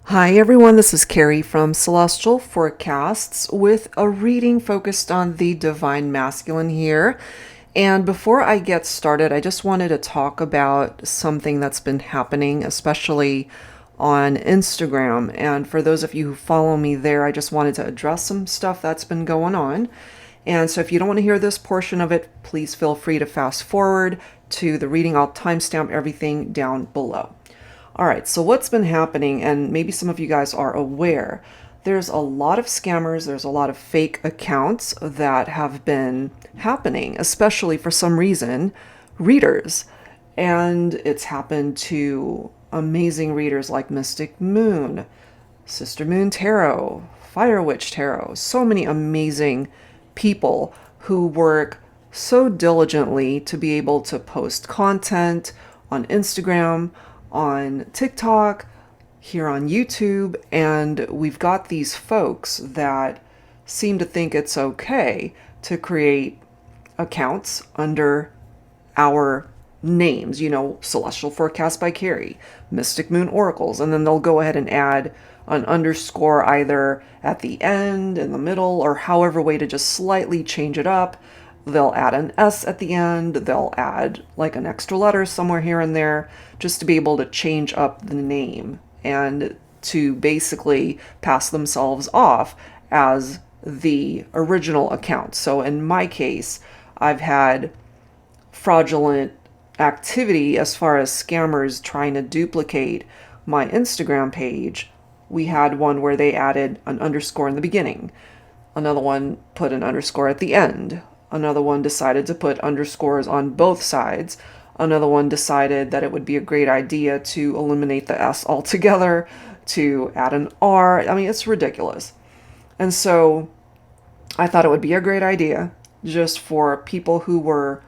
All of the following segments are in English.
Hi everyone, this is Carrie from Celestial Forecasts with a reading focused on the Divine Masculine here. And before I get started, I just wanted to talk about something that's been happening, especially on Instagram. And for those of you who follow me there, I just wanted to address some stuff that's been going on. And so if you don't want to hear this portion of it, please feel free to fast forward to the reading. I'll timestamp everything down below. All right, so what's been happening, and maybe some of you guys are aware, there's a lot of scammers, there's a lot of fake accounts that have been happening, especially for some reason, readers. And it's happened to amazing readers like Mystic Moon, Sister Moon Tarot, Fire Witch Tarot, so many amazing people who work so diligently to be able to post content on Instagram, on TikTok, here on YouTube, and we've got these folks that seem to think it's okay to create accounts under our names, Celestial Forecast by Carrie, Mystic Moon Oracles, and then they'll go ahead and add an underscore either at the end, in the middle, or however way to just slightly change it up. They'll add an S at the end, they'll add like an extra letter somewhere here and there, just to be able to change up the name and to basically pass themselves off as the original account. So in my case, I've had fraudulent activity as far as scammers trying to duplicate my Instagram page. We had one where they added an underscore in the beginning. Another one put an underscore at the end. Another one decided to put underscores on both sides. Another one decided that it would be a great idea to eliminate the S altogether, to add an R. I mean, it's ridiculous. And so I thought it would be a great idea just for people who were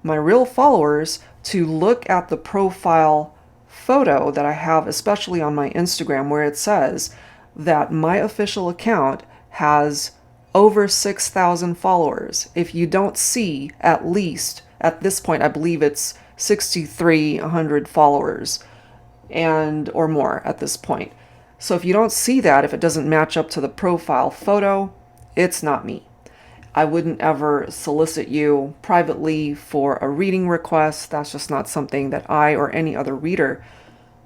my real followers to look at the profile photo that I have, especially on my Instagram, where it says that my official account has over 6,000 followers. If you don't see at least, at this point, I believe it's 6,300 followers and or more at this point. So if you don't see that, if it doesn't match up to the profile photo, it's not me. I wouldn't ever solicit you privately for a reading request. That's just not something that I or any other reader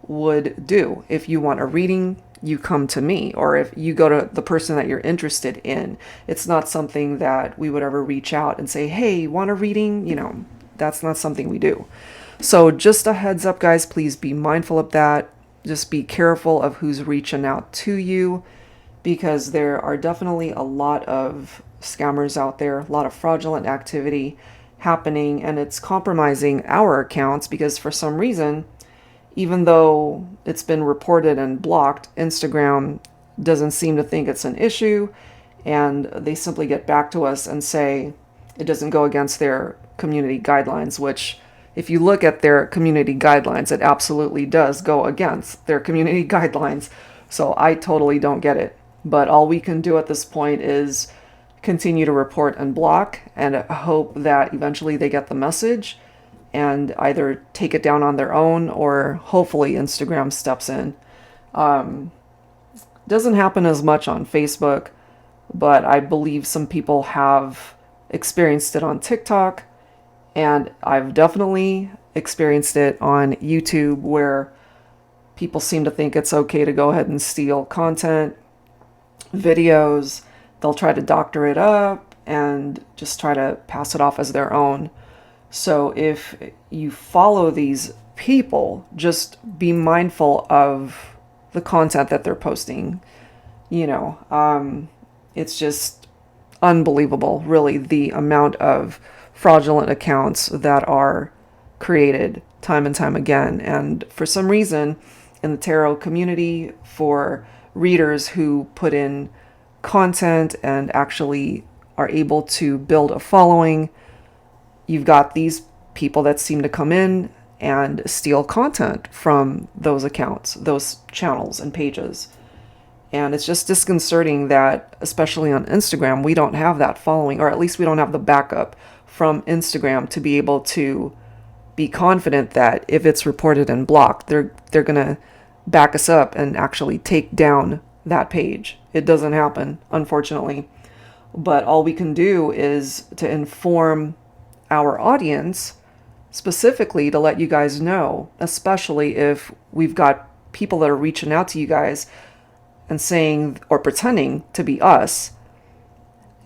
would do. If you want a reading, you come to me, or if you go to the person that you're interested in. It's not something that we would ever reach out and say, hey, want a reading? That's not something we do. So just a heads up, guys, please be mindful of that. Just be careful of who's reaching out to you, because there are definitely a lot of scammers out there, a lot of fraudulent activity happening, and it's compromising our accounts because for some reason, even though it's been reported and blocked, Instagram doesn't seem to think it's an issue, and they simply get back to us and say it doesn't go against their community guidelines, which if you look at their community guidelines, it absolutely does go against their community guidelines. So I totally don't get it. But all we can do at this point is continue to report and block and hope that eventually they get the message and either take it down on their own or hopefully Instagram steps in. Doesn't happen as much on Facebook, but I believe some people have experienced it on TikTok, and I've definitely experienced it on YouTube, where people seem to think it's okay to go ahead and steal content, videos. They'll try to doctor it up and just try to pass it off as their own. So if you follow these people, just be mindful of the content that they're posting. It's just unbelievable, really, the amount of fraudulent accounts that are created time and time again. And for some reason, in the tarot community, for readers who put in content and actually are able to build a following, you've got these people that seem to come in and steal content from those accounts, those channels and pages. And it's just disconcerting that, especially on Instagram, we don't have that following, or at least we don't have the backup from Instagram to be able to be confident that if it's reported and blocked, they're going to back us up and actually take down that page. It doesn't happen, unfortunately. But all we can do is to inform our audience, specifically to let you guys know, especially if we've got people that are reaching out to you guys and saying or pretending to be us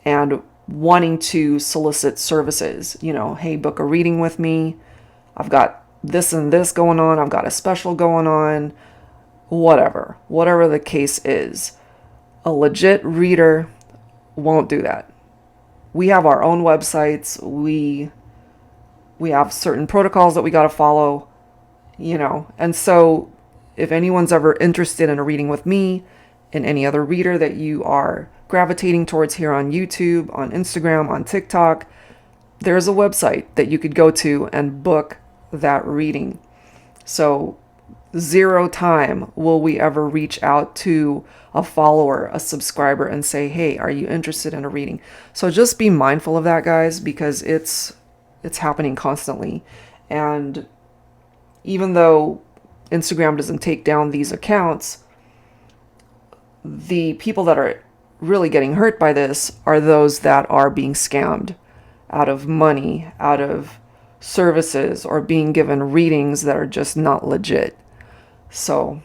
and wanting to solicit services. You know, hey, book a reading with me. I've got this and this going on. I've got a special going on. Whatever the case is. A legit reader won't do that. We have our own websites. We have certain protocols that we got to follow, you know. And so if anyone's ever interested in a reading with me and any other reader that you are gravitating towards here on YouTube, on Instagram, on TikTok, there's a website that you could go to and book that reading. So 0 time will we ever reach out to a follower, a subscriber, and say, hey, are you interested in a reading? So just be mindful of that, guys, because it's happening constantly. And even though Instagram doesn't take down these accounts, the people that are really getting hurt by this are those that are being scammed out of money, out of services, or being given readings that are just not legit. So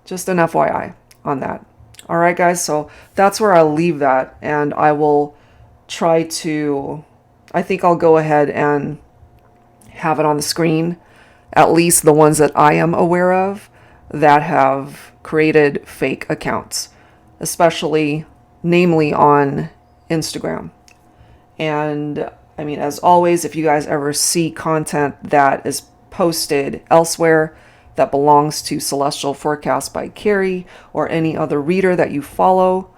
just an FYI on that. All right, guys, so that's where I'll leave that, and I will try to, I think I'll go ahead and have it on the screen, at least the ones that I am aware of that have created fake accounts, especially, namely on Instagram. And I mean, as always, if you guys ever see content that is posted elsewhere that belongs to Celestial Forecast by Carrie or any other reader that you follow,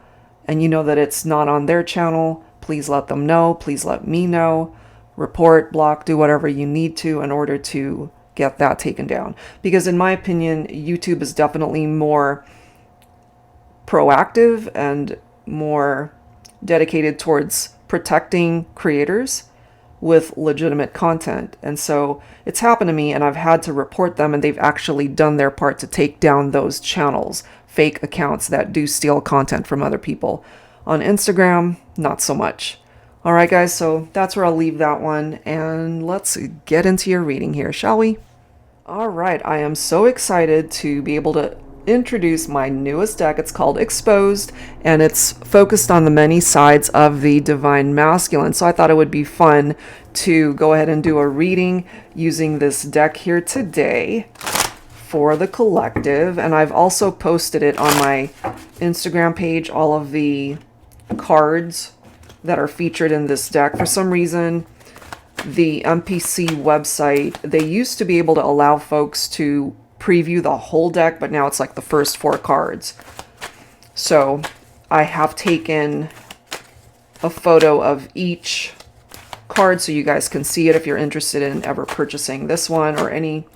and you know that it's not on their channel, please let them know. Please let me know. Report, block, do whatever you need to in order to get that taken down. Because in my opinion, YouTube is definitely more proactive and more dedicated towards protecting creators with legitimate content. And so it's happened to me, and I've had to report them, and they've actually done their part to take down those channels, fake accounts that do steal content from other people. On Instagram, not so much. All right, guys, so that's where I'll leave that one, and let's get into your reading here, shall we? All right, I am so excited to be able to introduce my newest deck. It's called Exposed, and it's focused on the many sides of the Divine Masculine. So I thought it would be fun to go ahead and do a reading using this deck here today for the collective. And I've also posted it on my Instagram page, all of the cards that are featured in this deck. For some reason, the MPC website, they used to be able to allow folks to preview the whole deck, but now it's like the first 4 cards. So I have taken a photo of each card so you guys can see it if you're interested in ever purchasing this one or any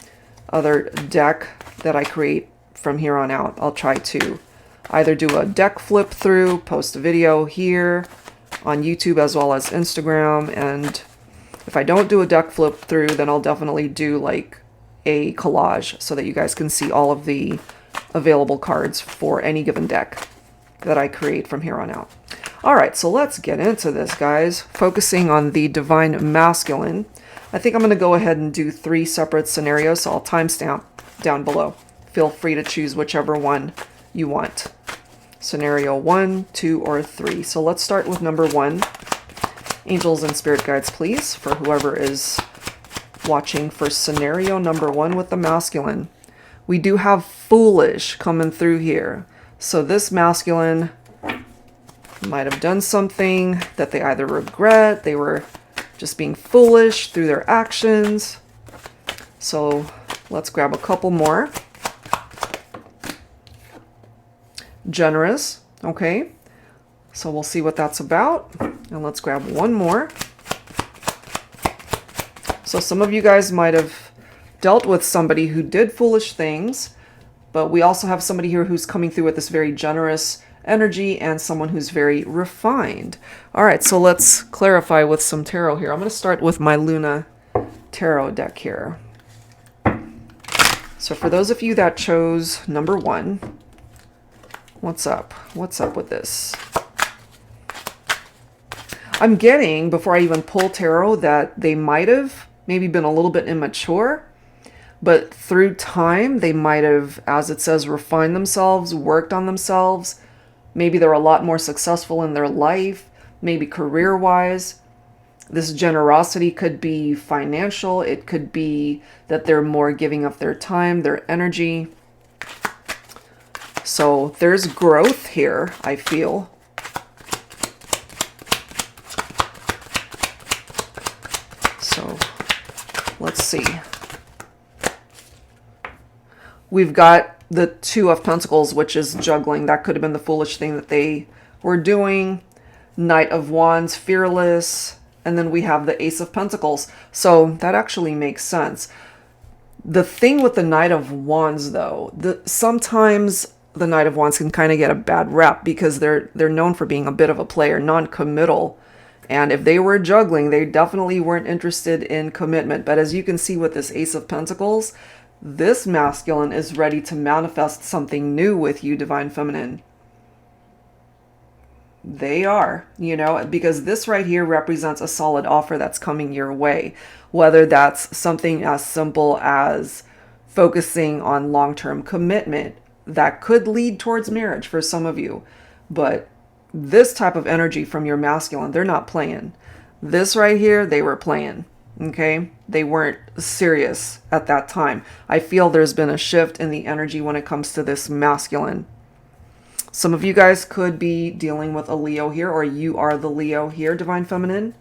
other deck that I create from here on out. I'll try to either do a deck flip through, post a video here on YouTube as well as Instagram, and if I don't do a deck flip through, then I'll definitely do like a collage so that you guys can see all of the available cards for any given deck that I create from here on out. All right, so let's get into this, guys. Focusing on the Divine Masculine. I think I'm going to go ahead and do 3 separate scenarios, so I'll timestamp down below. Feel free to choose whichever one you want. Scenario 1, 2, or 3. So let's start with number 1. Angels and spirit guides, please, for whoever is watching for scenario number 1 with the masculine. We do have foolish coming through here. So this masculine might have done something that they either regret, they were just being foolish through their actions. So let's grab a couple more. Generous, okay. So we'll see what that's about. And let's grab one more. So some of you guys might have dealt with somebody who did foolish things, but we also have somebody here who's coming through with this very generous energy and someone who's very refined. All right, so let's clarify with some tarot here. I'm going to start with my Luna tarot deck here. So for those of you that chose number 1, what's up? What's up with this? I'm getting, before I even pull tarot, that they might have maybe been a little bit immature, but through time, they might have, as it says, refined themselves, worked on themselves. Maybe they're a lot more successful in their life, maybe career-wise. This generosity could be financial. It could be that they're more giving of their time, their energy. So there's growth here, I feel. So let's see. We've got the 2 of Pentacles, which is juggling. That could have been the foolish thing that they were doing. Knight of Wands, fearless. And then we have the Ace of Pentacles. So that actually makes sense. The thing with the Knight of Wands, though, sometimes the Knight of Wands can kind of get a bad rep because they're known for being a bit of a player, non-committal. And if they were juggling, they definitely weren't interested in commitment. But as you can see with this Ace of Pentacles, this masculine is ready to manifest something new with you, Divine Feminine. They are, you know, because this right here represents a solid offer that's coming your way. Whether that's something as simple as focusing on long-term commitment that could lead towards marriage for some of you. But this type of energy from your masculine, they're not playing. This right here, they were playing. Okay, they weren't serious at that time. I feel there's been a shift in the energy when it comes to this masculine. Some of you guys could be dealing with a Leo here, or you are the Leo here, Divine Feminine.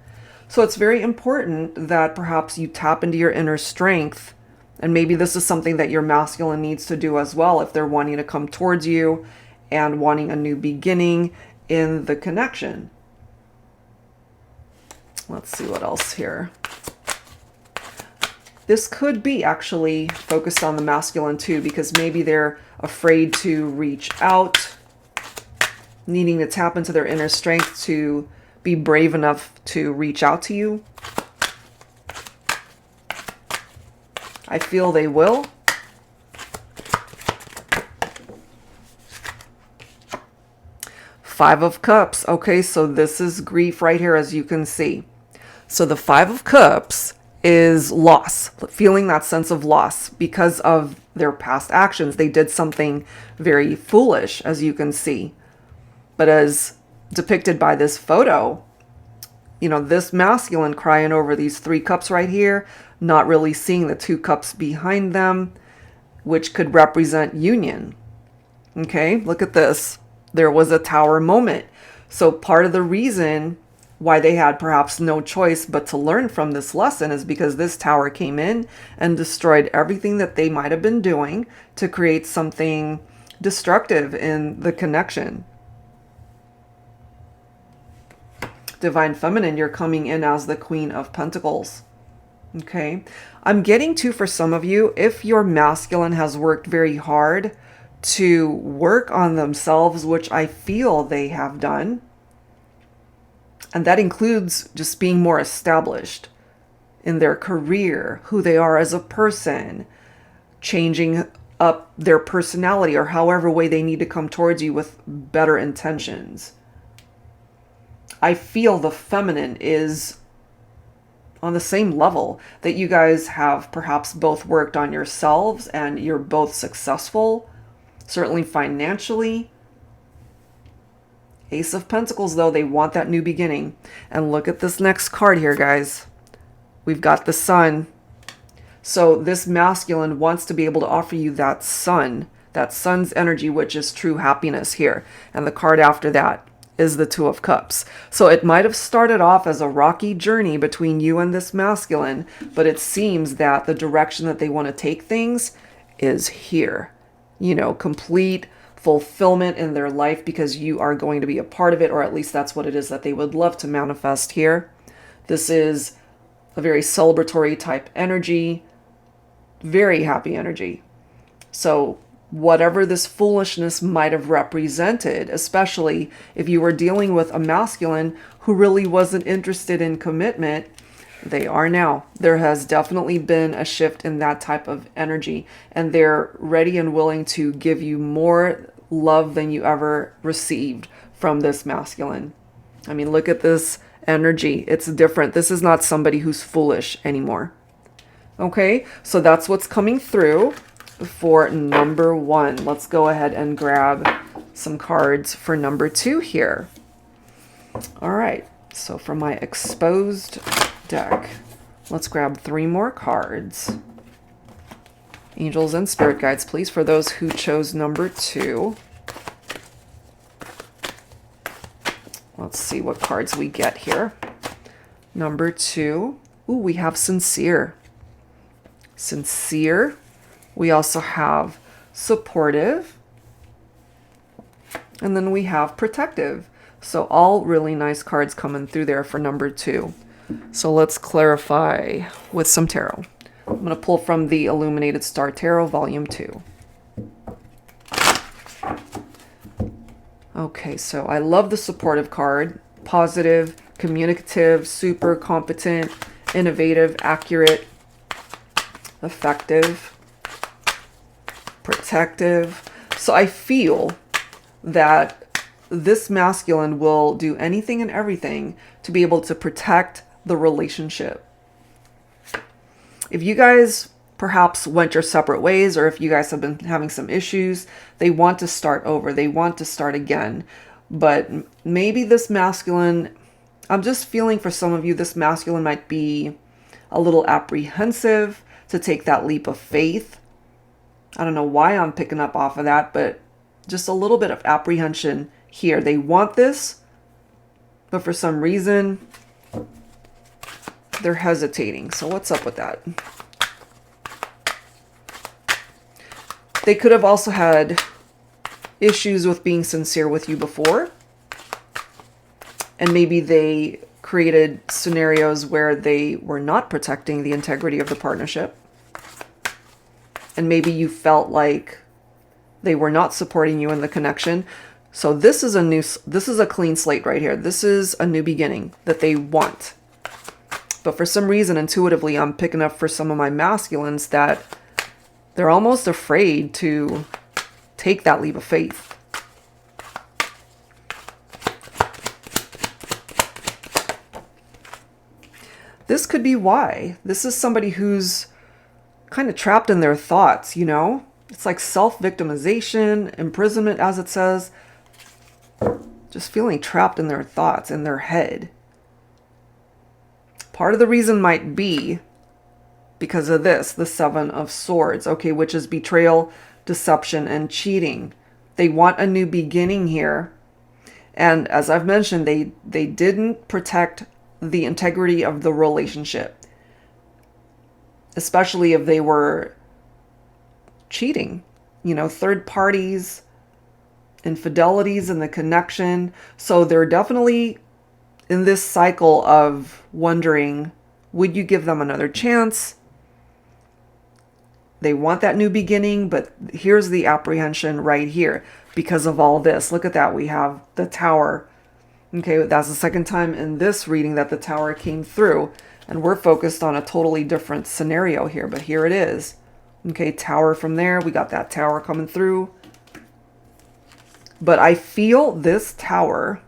So it's very important that perhaps you tap into your inner strength. And maybe this is something that your masculine needs to do as well if they're wanting to come towards you and wanting a new beginning in the connection. Let's see what else here. This could be actually focused on the masculine too, because maybe they're afraid to reach out, needing to tap into their inner strength to be brave enough to reach out to you. I feel they will. Five of Cups. Okay, so this is grief right here, as you can see. So the Five of Cups is loss, feeling that sense of loss because of their past actions. They did something very foolish, as you can see. But as depicted by this photo, you know, this masculine crying over these 3 cups right here, not really seeing the 2 cups behind them, which could represent union. Okay, look at this. There was a Tower moment. So part of the reason why they had perhaps no choice but to learn from this lesson is because this Tower came in and destroyed everything that they might have been doing to create something destructive in the connection. Divine Feminine, you're coming in as the Queen of Pentacles. Okay, I'm getting to, for some of you, if your masculine has worked very hard to work on themselves, which I feel they have done, and that includes just being more established in their career, who they are as a person, changing up their personality or however way they need to come towards you with better intentions. I feel the feminine is on the same level, that you guys have perhaps both worked on yourselves and you're both successful, certainly financially. Ace of Pentacles, though, they want that new beginning. And look at this next card here, guys. We've got the Sun. So this masculine wants to be able to offer you that sun, that sun's energy, which is true happiness here. And the card after that is the Two of Cups. So it might have started off as a rocky journey between you and this masculine, but it seems that the direction that they want to take things is here. You know, complete fulfillment in their life because you are going to be a part of it, or at least that's what it is that they would love to manifest here. This is a very celebratory type energy, very happy energy. So whatever this foolishness might have represented, especially if you were dealing with a masculine who really wasn't interested in commitment, They are now. There has definitely been a shift in that type of energy, and they're ready and willing to give you more love than you ever received from this masculine. I mean, look at this energy. It's different. This is not somebody who's foolish anymore. Okay, so that's what's coming through for number 1. Let's go ahead and grab some cards for number 2 here. All right, so from my exposed deck, let's grab 3 more cards. Angels and spirit guides, please, for those who chose number 2. Let's see what cards we get here. Number 2. Ooh, we have sincere. Sincere. We also have supportive. And then we have protective. So all really nice cards coming through there for number 2. So let's clarify with some tarot. I'm going to pull from the Illuminated Star Tarot, Volume 2. Okay, so I love the supportive card. Positive, communicative, super competent, innovative, accurate, effective, protective. So I feel that this masculine will do anything and everything to be able to protect the relationship. If you guys perhaps went your separate ways, or if you guys have been having some issues, they want to start over. They want to start again. But maybe this masculine, I'm just feeling for some of you, this masculine might be a little apprehensive to take that leap of faith. I don't know why I'm picking up off of that, but just a little bit of apprehension here. They want this, but for some reason, they're hesitating. So what's up with that? They could have also had issues with being sincere with you before. And maybe they created scenarios where they were not protecting the integrity of the partnership. And maybe you felt like they were not supporting you in the connection. So this is a clean slate right here. This is a new beginning that they want. But for some reason, intuitively, I'm picking up for some of my masculines that they're almost afraid to take that leap of faith. This could be why. This is somebody who's kind of trapped in their thoughts, you know? It's like self-victimization, imprisonment, as it says. Just feeling trapped in their thoughts, in their head. Part of the reason might be because of this, the 7 of Swords, okay, which is betrayal, deception, and cheating. They want a new beginning here. And as I've mentioned, they didn't protect the integrity of the relationship, especially if they were cheating, you know, third parties, infidelities in the connection. So they're definitely in this cycle of wondering, would you give them another chance? They want that new beginning, but here's the apprehension right here because of all this. Look at that. We have the Tower. Okay, that's the second time in this reading that the Tower came through, and we're focused on a totally different scenario here, but here it is. Okay, Tower from there. We got that Tower coming through. But I feel this Tower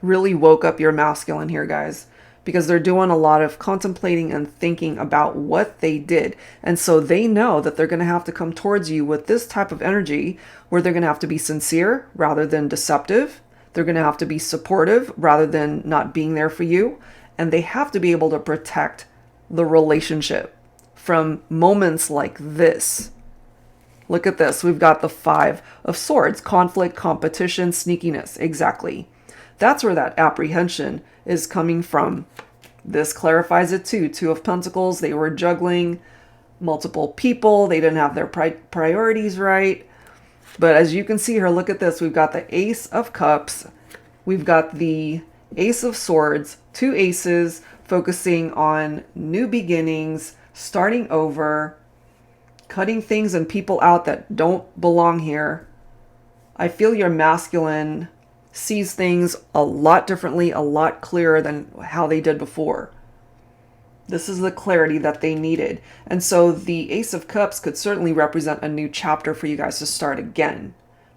really woke up your masculine here, guys, because they're doing a lot of contemplating and thinking about what they did. And so they know that they're going to have to come towards you with this type of energy where they're going to have to be sincere rather than deceptive. They're going to have to be supportive rather than not being there for you. And they have to be able to protect the relationship from moments like this. Look at this. We've got the 5 of Swords, conflict, competition, sneakiness. Exactly. That's where that apprehension is coming from. This clarifies it too. 2 of Pentacles. They were juggling multiple people. They didn't have their priorities right. But as you can see here, look at this. We've got the Ace of Cups. We've got the Ace of Swords. 2 aces focusing on new beginnings, starting over, cutting things and people out that don't belong here. I feel your masculine sees things a lot differently, a lot clearer than how they did before. This is the clarity that they needed. And so the Ace of Cups could certainly represent a new chapter for you guys to start again.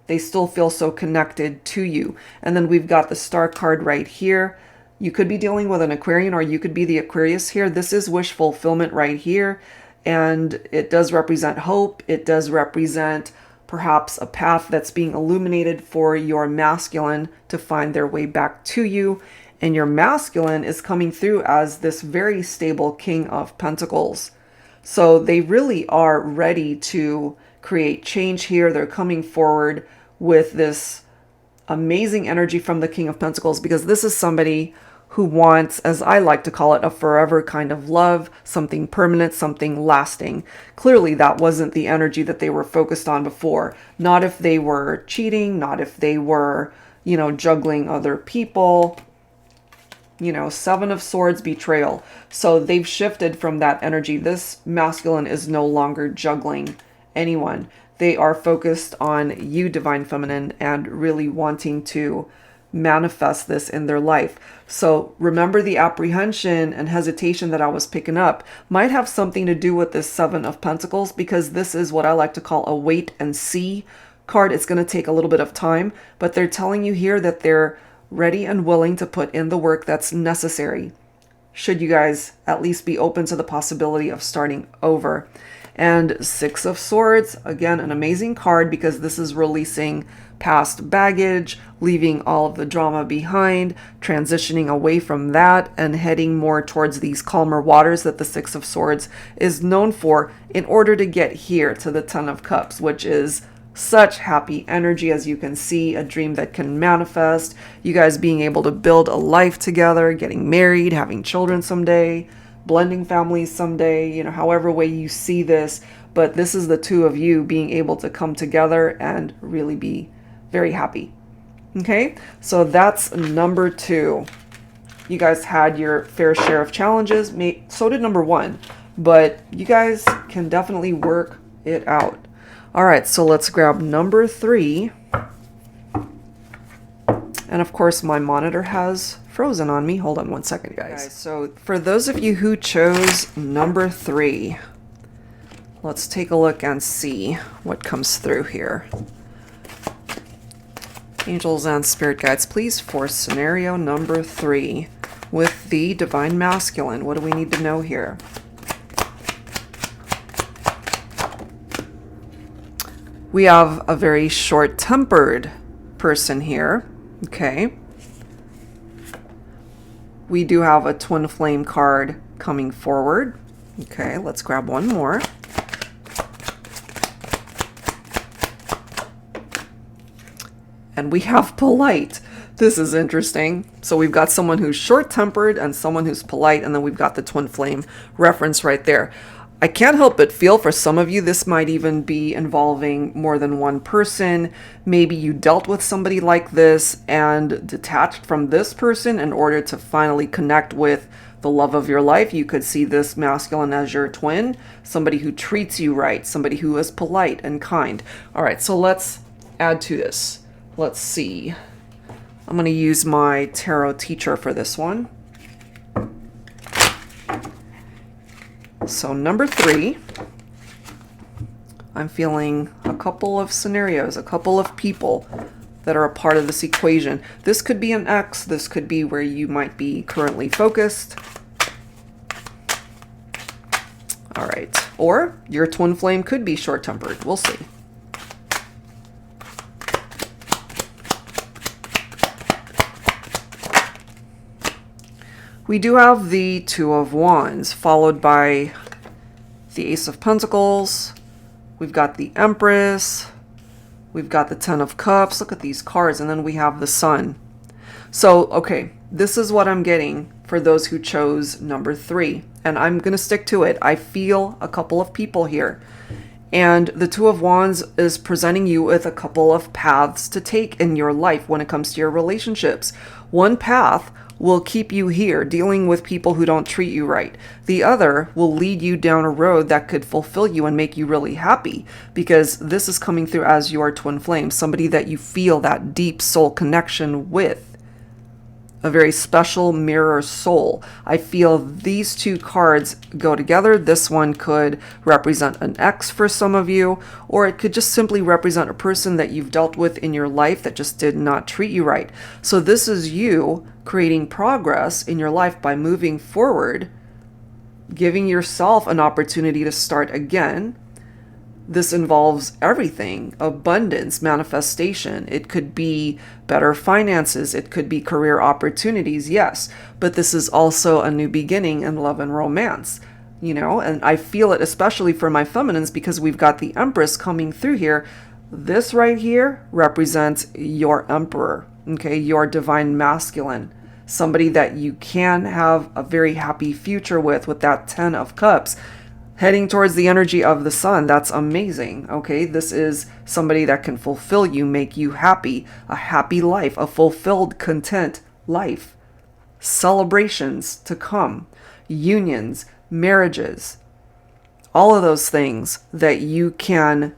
They still feel so connected to you. And then we've got the Star card right here. You could be dealing with an Aquarian, or you could be the Aquarius here. This is wish fulfillment right here. And it does represent hope. It does represent perhaps a path that's being illuminated for your masculine to find their way back to you. And your masculine is coming through as this very stable King of Pentacles. So they really are ready to create change here. They're coming forward with this amazing energy from the King of Pentacles, because this is somebody who wants, as I like to call it, a forever kind of love, something permanent, something lasting. Clearly, that wasn't the energy that they were focused on before. Not if they were cheating, not if they were, juggling other people. Seven of Swords, betrayal. So they've shifted from that energy. This masculine is no longer juggling anyone. They are focused on you, Divine Feminine, and really wanting to manifest this in their life. So remember, the apprehension and hesitation that I was picking up might have something to do with this Seven of Pentacles, because this is what I like to call a wait and see card. It's going to take a little bit of time, but they're telling you here that they're ready and willing to put in the work that's necessary, should you guys at least be open to the possibility of starting over. And Six of Swords, again, an amazing card, because this is releasing past baggage, leaving all of the drama behind, transitioning away from that, and heading more towards these calmer waters that the Six of Swords is known for, in order to get here to the Ten of Cups, which is such happy energy. As you can see, a dream that can manifest, you guys being able to build a life together, getting married, having children someday, blending families someday, however way you see this. But this is the two of you being able to come together and really be very happy. Okay, so that's number 2. You guys had your fair share of challenges. So did number 1, but you guys can definitely work it out. All right, so let's grab number 3. And of course, my monitor has frozen on me. Hold on one second, guys. So for those of you who chose number 3, let's take a look and see what comes through here. Angels and spirit guides, please, for scenario number 3 with the Divine Masculine. What do we need to know here? We have a very short-tempered person here, okay? We do have a twin flame card coming forward. Okay, let's grab one more. And we have polite. This is interesting. So we've got someone who's short-tempered and someone who's polite, and then we've got the twin flame reference right there. I can't help but feel for some of you, this might even be involving more than one person. Maybe you dealt with somebody like this and detached from this person in order to finally connect with the love of your life. You could see this masculine as your twin, somebody who treats you right, somebody who is polite and kind. All right, so let's add to this. Let's see. I'm going to use my tarot teacher for this one. So number 3, I'm feeling a couple of scenarios, a couple of people that are a part of this equation. This could be an ex. This could be where you might be currently focused. All right. Or your twin flame could be short-tempered. We'll see. We do have the Two of Wands, followed by the Ace of Pentacles. We've got the Empress. We've got the Ten of Cups. Look at these cards. And then we have the Sun. So, okay, this is what I'm getting for those who chose number 3. And I'm going to stick to it. I feel a couple of people here. And the Two of Wands is presenting you with a couple of paths to take in your life when it comes to your relationships. One path will keep you here dealing with people who don't treat you right. The other will lead you down a road that could fulfill you and make you really happy, because this is coming through as your twin flame, somebody that you feel that deep soul connection with. A very special mirror soul. I feel these two cards go together. This one could represent an ex for some of you, or it could just simply represent a person that you've dealt with in your life that just did not treat you right. So this is you creating progress in your life by moving forward, giving yourself an opportunity to start again. This involves everything: abundance, manifestation. It could be better finances. It could be career opportunities, yes. But this is also a new beginning in love and romance, and I feel it especially for my feminines because we've got the Empress coming through here. This right here represents your Emperor, okay, your divine masculine, somebody that you can have a very happy future with that 10 of Cups. Heading towards the energy of the sun. That's amazing. Okay, this is somebody that can fulfill you, make you happy, a happy life, a fulfilled, content life. Celebrations to come, unions, marriages, all of those things that you can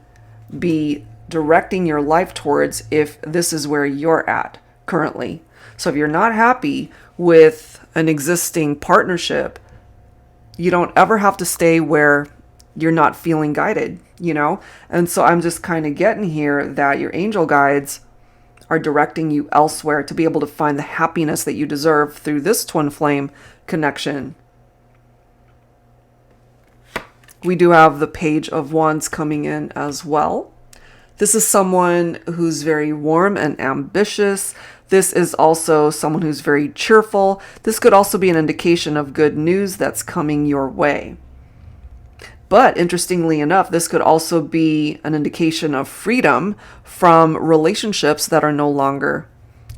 be directing your life towards if this is where you're at currently. So if you're not happy with an existing partnership, you don't ever have to stay where you're not feeling guided, And so I'm just kind of getting here that your angel guides are directing you elsewhere to be able to find the happiness that you deserve through this twin flame connection. We do have the Page of Wands coming in as well. This is someone who's very warm and ambitious. This is also someone who's very cheerful. This could also be an indication of good news that's coming your way. But interestingly enough, this could also be an indication of freedom from relationships that are no longer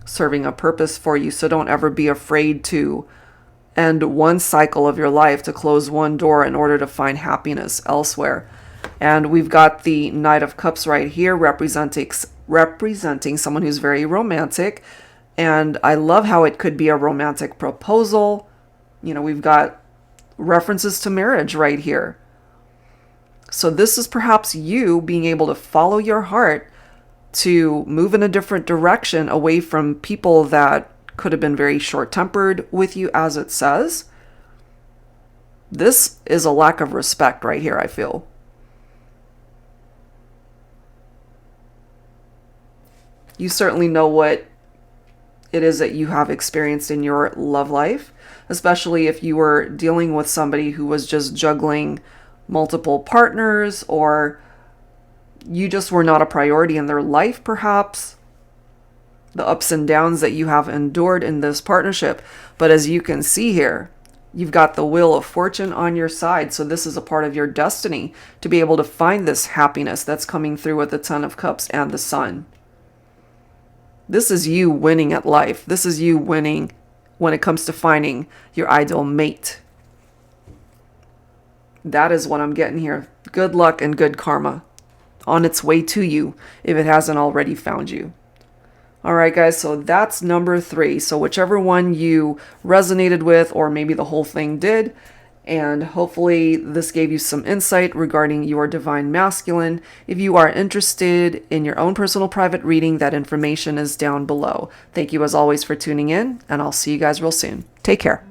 serving a purpose for you. So don't ever be afraid to end one cycle of your life, to close one door in order to find happiness elsewhere. And we've got the Knight of Cups right here representing someone who's very romantic. And I love how it could be a romantic proposal. We've got references to marriage right here. So this is perhaps you being able to follow your heart, to move in a different direction away from people that could have been very short-tempered with you, as it says. This is a lack of respect right here, I feel. You certainly know what it is that you have experienced in your love life, especially if you were dealing with somebody who was just juggling multiple partners, or you just were not a priority in their life, perhaps. The ups and downs that you have endured in this partnership. But as you can see here, you've got the Wheel of Fortune on your side. So this is a part of your destiny to be able to find this happiness that's coming through with the Ten of Cups and the Sun. This is you winning at life. This is you winning when it comes to finding your ideal mate. That is what I'm getting here. Good luck and good karma on its way to you if it hasn't already found you. All right, guys, so that's number 3. So whichever one you resonated with, or maybe the whole thing did, and hopefully this gave you some insight regarding your divine masculine. If you are interested in your own personal private reading, that information is down below. Thank you as always for tuning in, and I'll see you guys real soon. Take care.